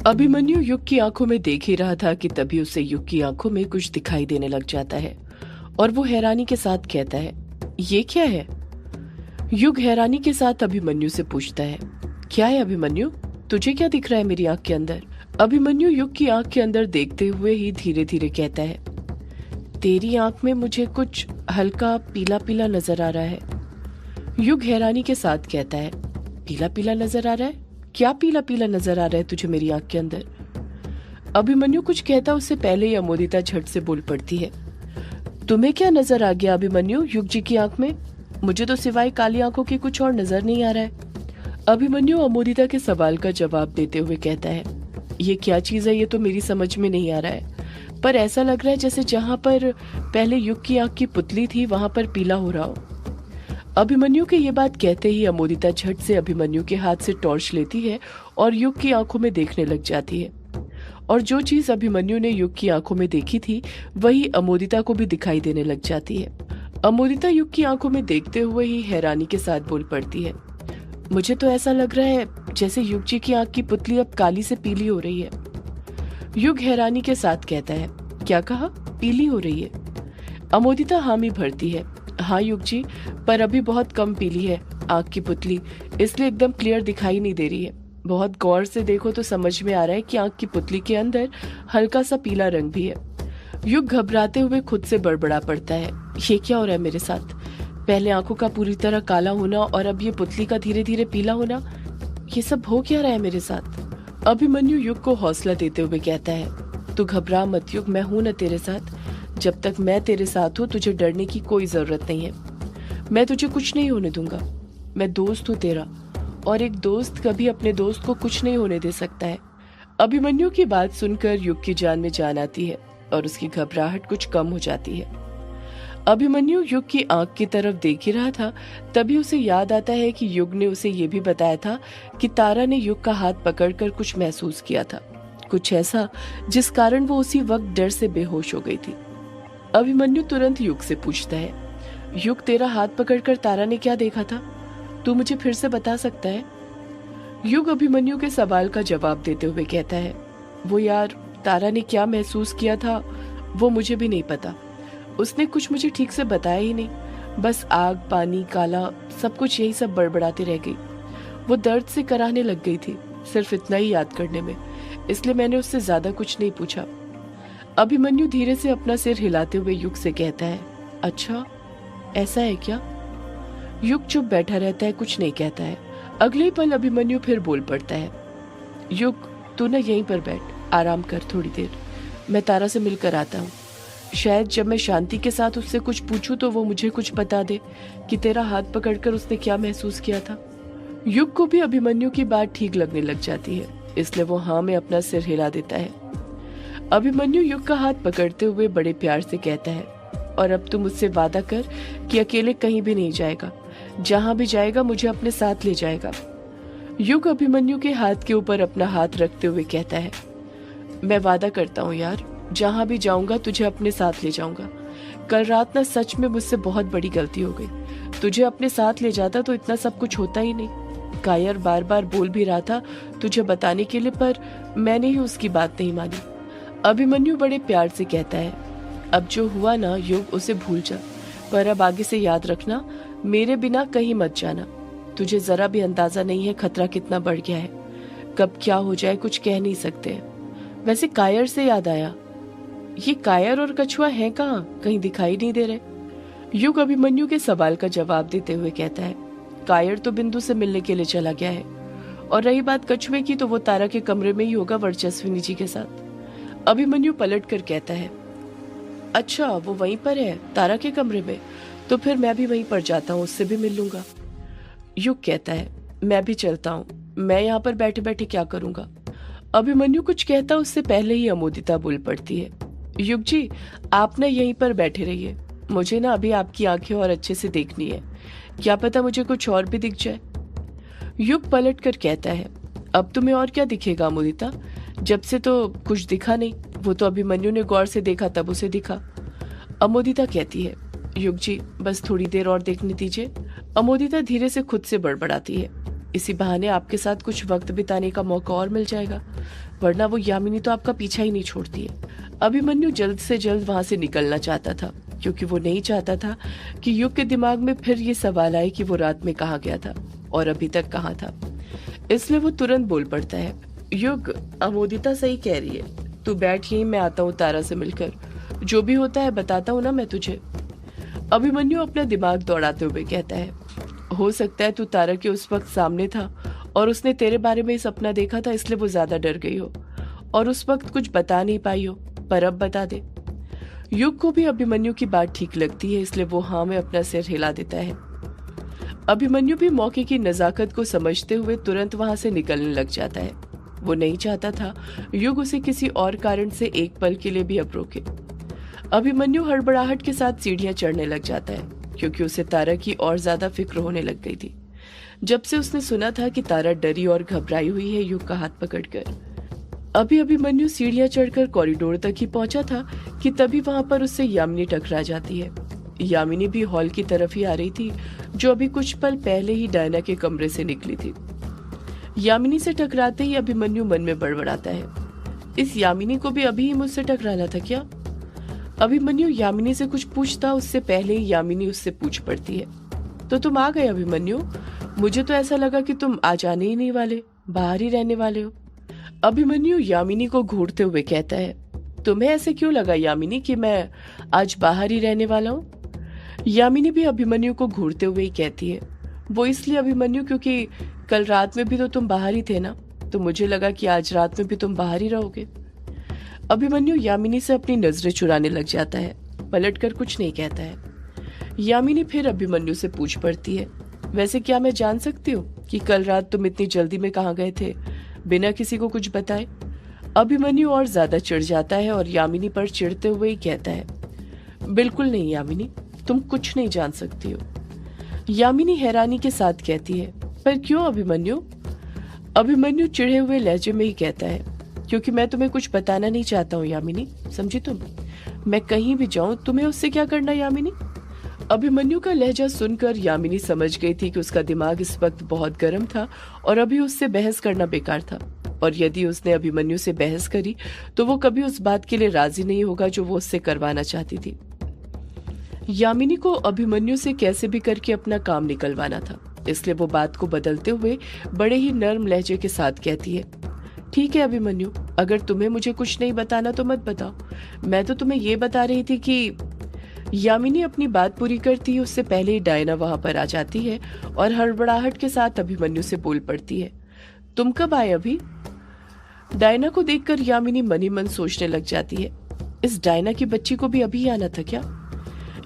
अभिमन्यु युग की आंखों में देख ही रहा था कि तभी उसे युग की आंखों में कुछ दिखाई देने लग जाता है और वो हैरानी के साथ कहता है, ये क्या है? युग हैरानी के साथ अभिमन्यु से पूछता है, क्या है अभिमन्यु? तुझे क्या दिख रहा है मेरी आंख के अंदर? अभिमन्यु युग की आंख के अंदर देखते हुए ही धीरे धीरे कहता है, तेरी आंख में मुझे कुछ हल्का पीला पीला नजर आ रहा है। युग हैरानी के साथ कहता है, पीला पीला नजर आ रहा है? क्या पीला पीला नजर आ रहा है तुझे मेरी आंख के अंदर? अभिमन्यु कुछ कहता उससे पहले ही अमोदिता झट से बोल पड़ती है, तुम्हें क्या नजर आ गया अभिमन्यु युग जी की आंख में? मुझे तो सिवाय काली आंखों के कुछ और नजर नहीं आ रहा है। अभिमन्यु अमोदिता के सवाल का जवाब देते हुए कहता है, ये क्या चीज है? ये तो मेरी समझ में नहीं आ रहा है, पर ऐसा लग रहा है जैसे जहां पर पहले युग की आंख की पुतली थी वहां पर पीला हो रहा हो। अभिमन्यु के ये बात कहते ही अमोदिता झट से अभिमन्यु के हाथ से टॉर्च लेती है और युग की आंखों में देखने लग जाती है। और जो चीज अभिमन्यु ने युग की आंखों में देखी थी वही अमोदिता को भी दिखाई देने लग जाती है। अमोदिता युग की आंखों में देखते हुए ही हैरानी के साथ बोल पड़ती है, मुझे तो ऐसा लग रहा है जैसे युग जी की आंख की पुतली अब काली से पीली हो रही है। युग हैरानी के साथ कहता है, क्या कहा? पीली हो रही है? अमोदिता हामी भरती है, हाँ युग जी, पर अभी बहुत कम पीली है आंख की पुतली, इसलिए एकदम क्लियर दिखाई नहीं दे रही है। बहुत गौर से देखो तो समझ में आ रहा है कि आंख की पुतली के अंदर हल्का सा पीला रंग भी है। युग घबराते हुए खुद से बड़बड़ा पड़ता है, ये क्या हो रहा है मेरे साथ? पहले आंखों का पूरी तरह काला होना और अब ये पुतली का धीरे धीरे पीला होना, ये सब हो क्या रहा है मेरे साथ? अभिमन्यु युग को हौसला देते हुए कहता है, तू घबरा मत युग, मैं हूं ना तेरे साथ। जब तक मैं तेरे साथ हूँ तुझे डरने की कोई जरूरत नहीं है। मैं तुझे कुछ नहीं होने दूंगा। मैं दोस्त हूँ तेरा, और एक दोस्त कभी अपने दोस्त को कुछ नहीं होने दे सकता है। अभिमन्यु की बात सुनकर युग की जान में जान आती है और उसकी घबराहट कुछ कम हो जाती है। अभिमन्यु युग की आंख की तरफ देख ही रहा था, तभी उसे याद आता है कि युग ने उसे ये भी बताया था कि तारा ने युग का हाथ पकड़कर कुछ महसूस किया था, कुछ ऐसा जिस कारण वो उसी वक्त डर से बेहोश हो गई थी। अभिमन्यु तुरंत युग से पूछता है, युग तेरा हाथ पकड़कर तारा ने क्या देखा था? तू मुझे फिर से बता सकता है? युग अभिमन्यु के सवाल का जवाब देते हुए कहता है, वो यार, तारा ने क्या महसूस किया था वो मुझे भी नहीं पता। उसने कुछ मुझे ठीक से बताया ही नहीं, बस आग पानी काला सब कुछ यही सब बड़बड़ाती रह गई। वो दर्द से कराहने लग गई थी सिर्फ इतना ही याद करने में, इसलिए मैंने उससे ज्यादा कुछ नहीं पूछा। अभिमन्यु धीरे से अपना सिर हिलाते हुए युग से कहता है, अच्छा ऐसा है क्या? युग चुप बैठा रहता है, कुछ नहीं कहता है। अगले ही पल अभिमन्यु फिर बोल पड़ता है, युग तू ना यहीं पर बैठ, आराम कर थोड़ी देर, मैं तारा से मिलकर आता हूँ। शायद जब मैं शांति के साथ उससे कुछ पूछूं तो वो मुझे कुछ बता दे कि तेरा हाथ पकड़कर उसने क्या महसूस किया था। युग को भी अभिमन्यु की बात ठीक लगने लग जाती है, इसलिए वो हाँ में अपना सिर हिला देता है। अभिमन्यु युग का हाथ पकड़ते हुए बड़े प्यार से कहता है, और अब तू मुझसे वादा कर कि अकेले कहीं भी नहीं जाएगा, जहां भी जाएगा मुझे अपने साथ ले जाएगा। युग अभिमन्यु के हाथ के ऊपर अपना हाथ रखते हुए कहता है, मैं वादा करता हूँ यार, जहां भी जाऊंगा तुझे अपने साथ ले जाऊंगा। कल रात ना सच में मुझसे बहुत बड़ी गलती हो गई, तुझे अपने साथ ले जाता तो इतना सब कुछ होता ही नहीं। कायर बार बार बोल भी रहा था तुझे बताने के लिए, पर मैंने ही उसकी बात नहीं मानी। अभिमन्यु बड़े प्यार से कहता है, अब जो हुआ ना युग उसे भूल जा, पर अब आगे से याद रखना, मेरे बिना कहीं मत जाना। तुझे जरा भी अंदाजा नहीं है खतरा कितना बढ़ गया है, कब क्या हो जाए कुछ कह नहीं सकते। वैसे कायर से याद आया, ये कायर और कछुआ है कहाँ? कहीं दिखाई नहीं दे रहे। युग अभिमन्यु के सवाल का जवाब देते हुए कहता है, कायर तो बिंदु से मिलने के लिए चला गया है, और रही बात कछुए की तो वो तारा के कमरे में ही होगा वर्चस्विनी जी के साथ। अभिमन्यु पलट कर कहता है, अच्छा वो वहीं पर है तारा के कमरे में, तो फिर मैं भी वहीं पर जाता हूँ, उससे भी मिल लूंगा। युग कहता है, मैं भी चलता हूँ, मैं यहाँ पर बैठे बैठे क्या करूंगा। अभिमन्यु कुछ कहता उससे पहले ही अमोदिता बोल पड़ती है, युग जी आप ना यहीं पर बैठे रहिए, मुझे ना अभी आपकी आंखें और अच्छे से देखनी है, क्या पता मुझे कुछ और भी दिख जाए। युग पलट कर कहता है, अब तुम्हें और क्या दिखेगा अमोदिता, जब से तो कुछ दिखा नहीं, वो तो अभिमन्यु ने गौर से देखा तब उसे दिखा। अमोदिता कहती है, युग जी बस थोड़ी देर और देखने दीजिए। अमोदिता धीरे से खुद से बड़बड़ाती है, इसी बहाने आपके साथ कुछ वक्त बिताने का मौका और मिल जाएगा, वरना वो यामिनी तो आपका पीछा ही नहीं छोड़ती है। अभिमन्यु जल्द से जल्द वहां से निकलना चाहता था, क्योंकि वो नहीं चाहता था कि युग के दिमाग में फिर ये सवाल आए कि वो रात में कहाँ गया था और अभी तक कहाँ था। इसलिए वो तुरंत बोल पड़ता है, युग, अमोदिता सही कह रही है, तू बैठ यहीं, मैं आता हूँ तारा से मिलकर, जो भी होता है बताता हूँ ना मैं तुझे। अभिमन्यु अपना दिमाग दौड़ाते हुए कहता है, हो सकता है तू तारा के उस वक्त सामने था और उसने तेरे बारे में सपना देखा था, इसलिए वो ज्यादा डर गई हो और उस वक्त कुछ बता नहीं पाई हो, पर अब बता दे। युग को भी अभिमन्यु की बात ठीक लगती है, इसलिए वो हाँ में अपना सिर हिला देता है। अभिमन्यु भी मौके की नजाकत को समझते हुए तुरंत वहां से निकलने लग जाता है। वो नहीं चाहता था युग उसे किसी और कारण से एक पल के लिए भी अब रोके। अभिमन्यु हड़बड़ाहट के साथ सीढ़ियां चढ़ने लग जाता है, क्योंकि उसे तारा की और ज्यादा फिक्र होने लग गई थी जब से उसने सुना था कि तारा डरी और घबराई हुई है युग का हाथ पकड़कर। अभी अभिमन्यु सीढ़ियां चढ़कर कॉरिडोर तक ही पहुंचा था कि तभी वहां पर उससे यामिनी टकरा जाती है। यामिनी भी हॉल की तरफ ही आ रही थी, जो अभी कुछ पल पहले ही डायना के कमरे से निकली थी। यामिनी से टकराते ही अभिमन्यु मन में बड़बड़ाता है, इस यामिनी को भी अभी ही मुझसे टकराना था क्या? अभिमन्यु यामिनी से कुछ पूछता उससे पहले ही यामिनी उससे पूछ पड़ती है, तो तुम आ गए अभिमन्यु? मुझे तो ऐसा लगा कि तुम आ जाने ही नहीं वाले, बाहर ही रहने वाले हो। अभिमन्यु यामिनी को घूरते हुए कहता है, तुम्हें ऐसे क्यों लगा यामिनी कि मैं आज बाहर ही रहने वाला हूँ? यामिनी भी अभिमन्यु को घूरते हुए ही कहती है, वो इसलिए अभिमन्यु क्योंकि कल रात में भी तो तुम बाहर ही थे ना, तो मुझे लगा कि आज रात में भी तुम बाहर ही रहोगे। अभिमन्यु यामिनी से अपनी नजरें चुराने लग जाता है, पलटकर कुछ नहीं कहता है। यामिनी फिर अभिमन्यु से पूछ पड़ती है, वैसे क्या मैं जान सकती हूँ कि कल रात तुम इतनी जल्दी में कहाँ गए थे बिना किसी को कुछ बताए? अभिमन्यु और ज्यादा चिढ़ जाता है और यामिनी पर चिढ़ते हुए ही कहता है, बिल्कुल नहीं यामिनी, तुम कुछ नहीं जान सकती हो। यामिनी हैरानी के साथ कहती है, पर क्यों अभिमन्यु? अभिमन्यु चिढ़े हुए लहजे में ही कहता है, क्योंकि मैं तुम्हें कुछ बताना नहीं चाहता हूँ यामिनी, समझी तुम? मैं कहीं भी जाऊं तुम्हें उससे क्या करना यामिनी? अभिमन्यु का लहजा सुनकर यामिनी समझ गई थी कि उसका दिमाग इस वक्त बहुत गर्म था और अभी उससे बहस करना बेकार था, और यदि उसने अभिमन्यु से बहस करी तो वो कभी उस बात के लिए राजी नहीं होगा जो वो उससे करवाना चाहती थी। यामिनी को अभिमन्यु से कैसे भी करके अपना काम निकलवाना था, इसलिए वो बात को बदलते हुए बड़े ही नर्म लहजे के साथ कहती है, ठीक है अभिमन्यु, अगर तुम्हें मुझे कुछ नहीं बताना तो मत बताओ, मैं तो तुम्हें ये बता रही थी कि। यामिनी अपनी बात पूरी करती है उससे पहले ही डायना वहां पर आ जाती है और हड़बड़ाहट के साथ अभिमन्यु से बोल पड़ती है, तुम कब आए अभी? डायना को देखकर यामिनी मन ही मन सोचने लग जाती है, इस डायना की बच्ची को भी अभी आना था क्या?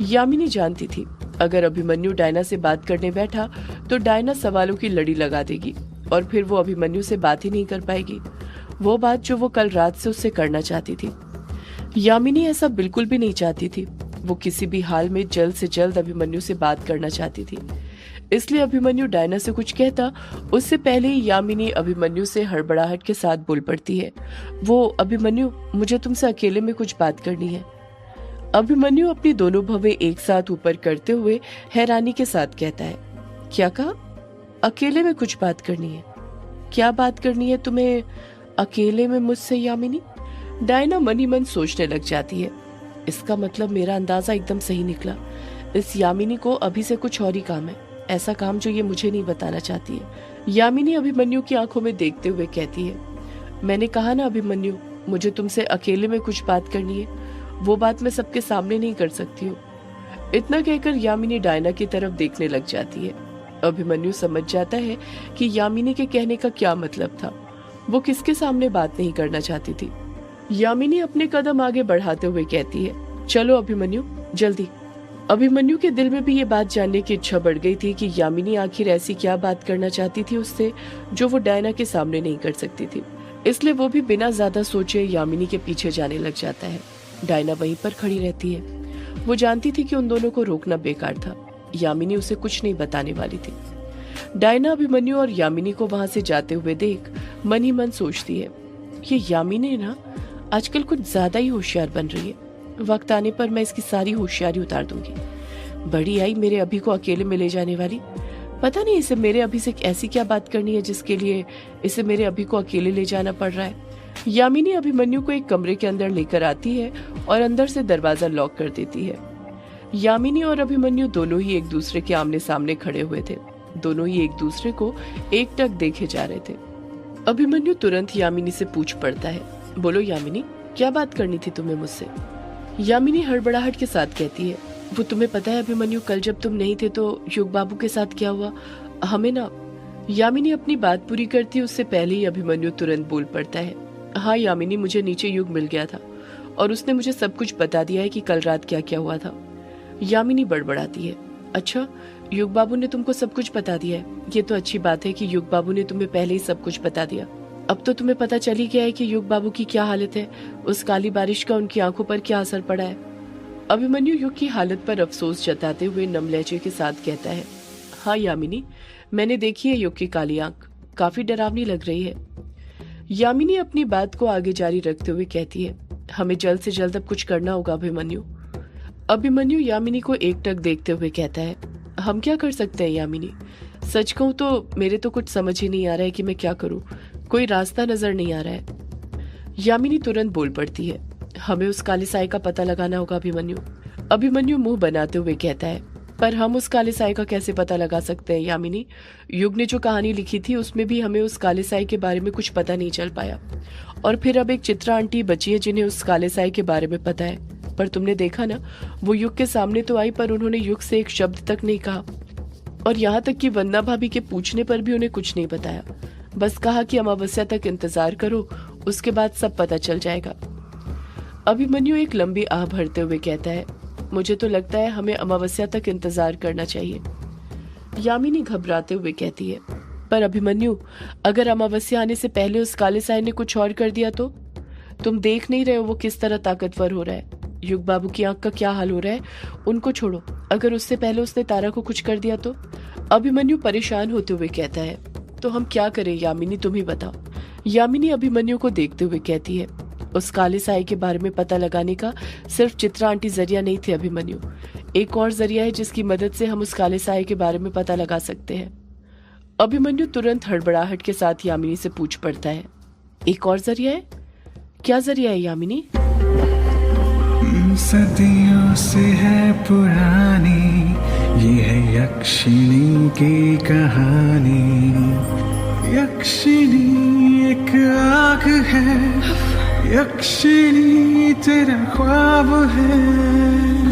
यामिनी जानती थी अगर अभिमन्यु डायना से बात करने बैठा तो डायना सवालों की लड़ी लगा देगी और फिर वो अभिमन्यु से बात ही नहीं कर पाएगी, वो बात जो वो कल रात से उससे करना चाहती थी। यामिनी ऐसा बिल्कुल भी नहीं चाहती थी, वो किसी भी हाल में जल्द से जल्द अभिमन्यु से बात करना चाहती थी। इसलिए अभिमन्यु डायना से कुछ कहता उससे पहले ही यामिनी अभिमन्यु से हड़बड़ाहट के साथ बोल पड़ती है, वो अभिमन्यु, मुझे तुमसे अकेले में कुछ बात करनी है। अभिमन्यु अपनी दोनों भवें एक साथ ऊपर करते हुए हैरानी के साथ कहता है, क्या कहा? अकेले में कुछ बात करनी है? क्या बात करनी है तुम्हें अकेले में मुझसे यामिनी? डायना मन ही मन सोचने लग जाती है, इसका मतलब मेरा अंदाजा एकदम सही निकला, इस यामिनी को अभी से कुछ और ही काम है, ऐसा काम जो ये मुझे नहीं बताना चाहती है। यामिनी अभिमन्यु की आंखों में देखते हुए कहती है, मैंने कहा ना अभिमन्यु, मुझे तुमसे अकेले में कुछ बात करनी है, वो बात मैं सबके सामने नहीं कर सकती हूँ। इतना कहकर यामिनी डायना की तरफ देखने लग जाती है। अभिमन्यु समझ जाता है कि यामिनी के कहने का क्या मतलब था, वो किसके सामने बात नहीं करना चाहती थी। यामिनी अपने कदम आगे बढ़ाते हुए कहती है, चलो अभिमन्यु, जल्दी। अभिमन्यु के दिल में भी ये बात जानने की इच्छा बढ़ गई थी कि यामिनी आखिर ऐसी क्या बात करना चाहती थी उससे जो वो डायना के सामने नहीं कर सकती थी। इसलिए वो भी बिना ज्यादा सोचे यामिनी के पीछे जाने लग जाता है। डायना वहीं पर खड़ी रहती है। वो जानती थी कि उन दोनों को रोकना बेकार था, यामिनी उसे कुछ नहीं बताने वाली थी। डायना अभिमन्यु और यामिनी को वहां से जाते हुए देख मन ही मन सोचती है, ये यामिनी ना आजकल कुछ ज्यादा ही होशियार बन रही है, वक्त आने पर मैं इसकी सारी होशियारी उतार दूंगी। बड़ी आई मेरे अभी को अकेले में ले जाने वाली, पता नहीं इसे मेरे अभी से ऐसी क्या बात करनी है जिसके लिए इसे मेरे अभी को अकेले ले जाना पड़ रहा है। यामिनी अभिमन्यु को एक कमरे के अंदर लेकर आती है और अंदर से दरवाजा लॉक कर देती है। यामिनी और अभिमन्यु दोनों ही एक दूसरे के आमने सामने खड़े हुए थे। दोनों ही एक दूसरे को एकटक देखे जा रहे थे। अभिमन्यु तुरंत यामिनी से पूछ पड़ता है, बोलो यामिनी, क्या बात करनी थी तुम्हें मुझसे? यामिनी हड़बड़ाहट के साथ कहती है, वो तुम्हें पता है अभिमन्यु, कल जब तुम नहीं थे तो युग बाबू के साथ क्या हुआ? हमें ना। यामिनी अपनी बात पूरी करती उससे पहले ही अभिमन्यु तुरंत बोल पड़ता है, हाँ यामिनी, मुझे नीचे युग मिल गया था और उसने मुझे सब कुछ बता दिया है कि कल रात क्या क्या हुआ था। यामिनी बड़बड़ाती है, अच्छा, युग बाबू ने तुमको सब कुछ बता दिया है? ये तो अच्छी बात है कि युग बाबू ने तुम्हें पहले ही सब कुछ बता दिया। अब तो तुम्हें पता चल ही गया है कि युग बाबू की क्या हालत है, उस काली बारिश का उनकी आंखों पर क्या असर पड़ा है। अभिमन्यु युग की हालत पर अफसोस जताते हुए नम लहजे के साथ कहता है, हाँ यामिनी, मैंने देखी है युग की काली आंख, काफी डरावनी लग रही है। यामिनी अपनी बात को आगे जारी रखते हुए कहती है, हमें जल्द से जल्द अब कुछ करना होगा अभिमन्यु। अभिमन्यु यामिनी को एकटक देखते हुए कहता है, हम क्या कर सकते हैं यामिनी? सच कहूं तो मेरे तो कुछ समझ ही नहीं आ रहा है कि मैं क्या करूं, कोई रास्ता नजर नहीं आ रहा है। यामिनी तुरंत बोल पड़ती है, हमें उस काले साए का पता लगाना होगा अभिमन्यु। अभिमन्यु मुंह बनाते हुए कहता है, पर हम उस काले साए का कैसे पता लगा सकते हैं यामिनी? युग ने जो कहानी लिखी थी उसमें भी हमें उस काले साए के बारे में कुछ पता नहीं चल पाया, और फिर अब एक चित्रा आंटी बची है जिन्हें उस काले साए के बारे में पता है। पर तुमने देखा ना, वो युग के सामने तो आई पर उन्होंने युग से एक शब्द तक नहीं कहा, और यहाँ तक कि वंदना भाभी के पूछने पर भी उन्हें कुछ नहीं बताया। बस कहा कि अमावस्या तक इंतजार करो, उसके बाद सब पता चल जाएगा। अभिमन्यु एक लंबी आह भरते हुए कहता है, मुझे तो लगता है हमें अमावस्या तक इंतजार करना चाहिए। यामिनी घबराते हुए कहती है, पर अभिमन्यु, अगर अमावस्या आने से पहले उस काले साए ने कुछ और कर दिया तो? तुम देख नहीं रहे हो वो किस तरह ताकतवर हो रहा है? युग बाबू की आंख का क्या हाल हो रहा है? उनको छोड़ो, अगर उससे पहले उसने तारा को कुछ कर दिया तो? अभिमन्यु परेशान होते हुए कहता है, तो हम क्या करें यामिनी, तुम ही बताओ। यामिनी अभिमन्यु को देखते हुए कहती है, उस काले साए के बारे में पता लगाने का सिर्फ चित्रा आंटी जरिया नहीं थे अभिमन्यु, एक और जरिया है जिसकी मदद से हम उस काले साए के बारे में पता लगा सकते हैं। अभिमन्यु तुरंत हड़बड़ाहट के साथ यामिनी से पूछ पड़ता है, एक और जरिया है? क्या जरिया है यामिनी? सदियों से है पुरानी ये है यक्षिणी की कहानी। यक्षिणी एक आग है, यक्षिणी तेरा ख्वाब है।